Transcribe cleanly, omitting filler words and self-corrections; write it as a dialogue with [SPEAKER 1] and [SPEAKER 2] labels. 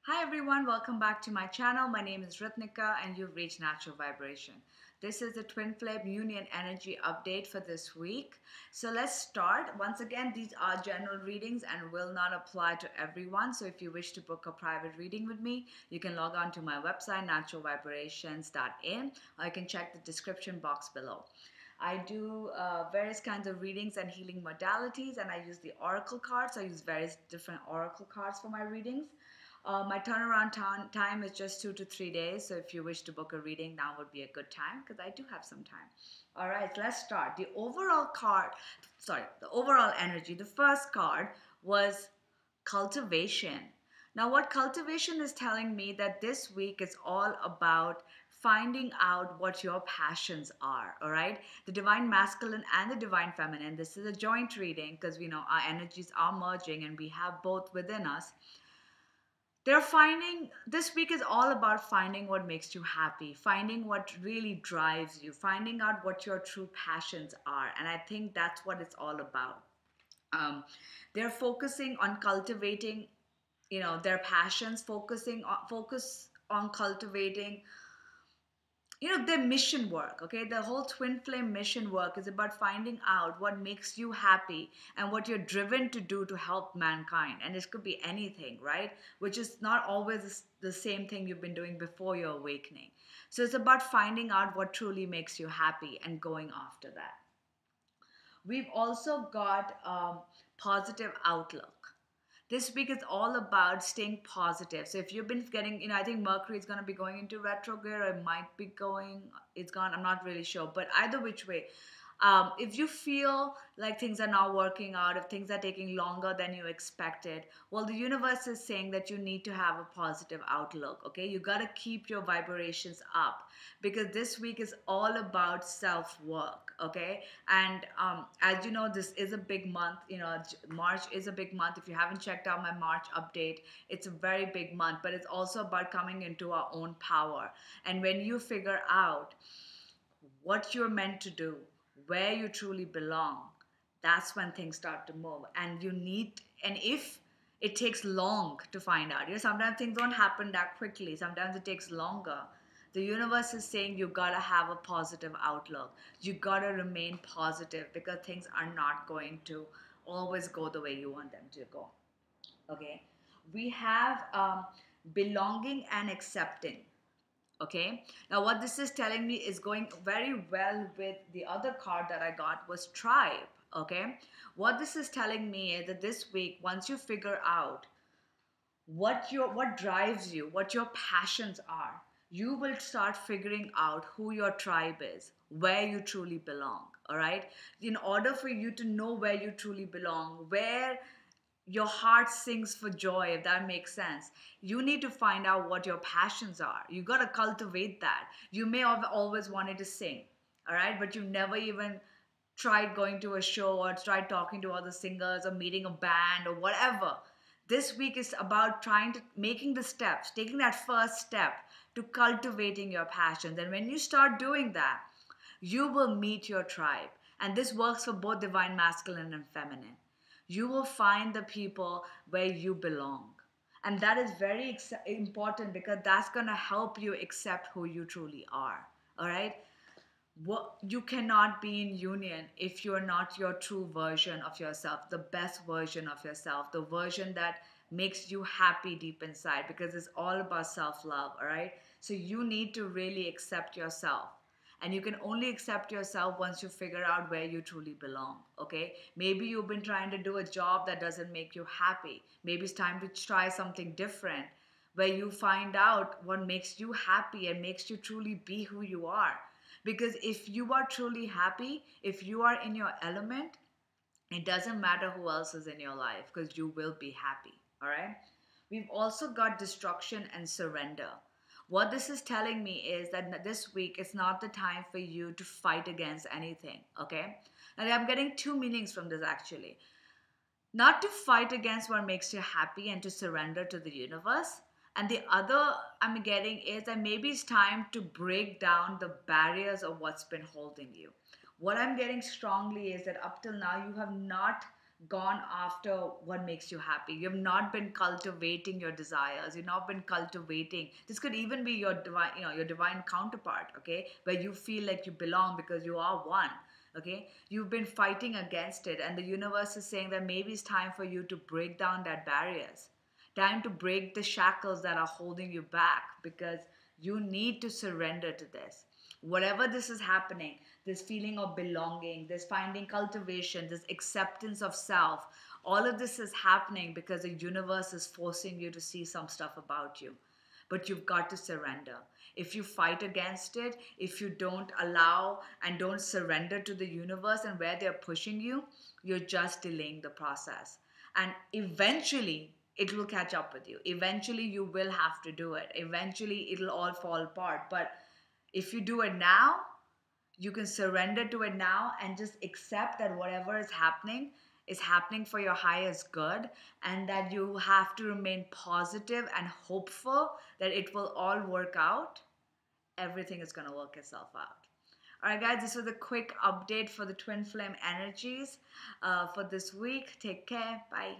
[SPEAKER 1] Hi everyone, welcome back to my channel. My name is Ratnika and you've reached Natural Vibration. This is the Twin Flame Union Energy update for this week. So let's start. Once again, these are general readings and will not apply to everyone. So if you wish to book a private reading with me, you can log on to my website naturalvibrations.in, or you can check the description box below. I do various kinds of readings and healing modalities, and I use the oracle cards. I use various different oracle cards for my readings. My turnaround time is just 2 to 3 days. So if you wish to book a reading, now would be a good time because I do have some time. All right, let's start. The overall energy. The first card was cultivation. Now, what cultivation is telling me that this week is all about finding out what your passions are, all right? The divine masculine and the divine feminine. This is a joint reading because we know our energies are merging and we have both within us. This week is all about finding what makes you happy, finding what really drives you, finding out what your true passions are. And I think that's what it's all about. um, they're focusing on cultivating, their passions, focus on cultivating, their mission work. Okay, the whole twin flame mission work is about finding out what makes you happy and what you're driven to do to help mankind. And this could be anything, right? Which is not always the same thing you've been doing before your awakening. So it's about finding out what truly makes you happy and going after that. We've also got positive outlook. This week is all about staying positive. So if you've been getting, I think Mercury is going to be going into retrograde, or it might be going, it's gone, I'm not really sure. But either which way, if you feel like things are not working out, if things are taking longer than you expected, well, the universe is saying that you need to have a positive outlook. Okay, you got to keep your vibrations up because this week is all about self work. Okay, and as you know, this is a big month. March is a big month. If you haven't checked out my March update, it's a very big month, but it's also about coming into our own power. And when you figure out what you're meant to do, where you truly belong, that's when things start to move. And if it takes long to find out, sometimes things don't happen that quickly, sometimes it takes longer. The universe is saying you gotta have a positive outlook. You gotta remain positive because things are not going to always go the way you want them to go. Okay, we have belonging and accepting. Okay, now what this is telling me is going very well with the other card that I got was tribe. Okay, what this is telling me is that this week, once you figure out what drives you, what your passions are, you will start figuring out who your tribe is, where you truly belong. All right, in order for you to know where you truly belong, where your heart sings for joy, if that makes sense, you need to find out what your passions are. You got to cultivate that. You may have always wanted to sing, all right, but you've never even tried going to a show or tried talking to other singers or meeting a band or whatever. This week is about trying to making the steps, taking that first step to cultivating your passions. And when you start doing that, you will meet your tribe. And this works for both divine masculine and feminine. You will find the people where you belong. And that is very important because that's going to help you accept who you truly are. All right? You cannot be in union if you're not your true version of yourself, the best version of yourself, the version that makes you happy deep inside, because it's all about self-love. All right, so you need to really accept yourself, and you can only accept yourself once you figure out where you truly belong. Okay, maybe you've been trying to do a job that doesn't make you happy. Maybe it's time to try something different where you find out what makes you happy and makes you truly be who you are. Because if you are truly happy, if you are in your element, it doesn't matter who else is in your life because you will be happy. All right. We've also got destruction and surrender. What this is telling me is that this week is not the time for you to fight against anything. Okay. And I'm getting two meanings from this actually. Not to fight against what makes you happy and to surrender to the universe. And the other I'm getting is that maybe it's time to break down the barriers of what's been holding you. What I'm getting strongly is that up till now you have not gone after what makes you happy. You've not been cultivating your desires. You've not been cultivating. This could even be your divine, your divine counterpart, okay? Where you feel like you belong because you are one, okay? You've been fighting against it, and the universe is saying that maybe it's time for you to break down that barriers. Time to break the shackles that are holding you back, because you need to surrender to this. Whatever this is happening, this feeling of belonging, this finding cultivation, this acceptance of self, all of this is happening because the universe is forcing you to see some stuff about you. But you've got to surrender. If you fight against it, if you don't allow and don't surrender to the universe and where they're pushing you, you're just delaying the process. And eventually, it will catch up with you. Eventually, you will have to do it. Eventually, it'll all fall apart. But if you do it now, you can surrender to it now and just accept that whatever is happening for your highest good, and that you have to remain positive and hopeful that it will all work out. Everything is going to work itself out. All right, guys, this was a quick update for the twin flame energies for this week. Take care. Bye.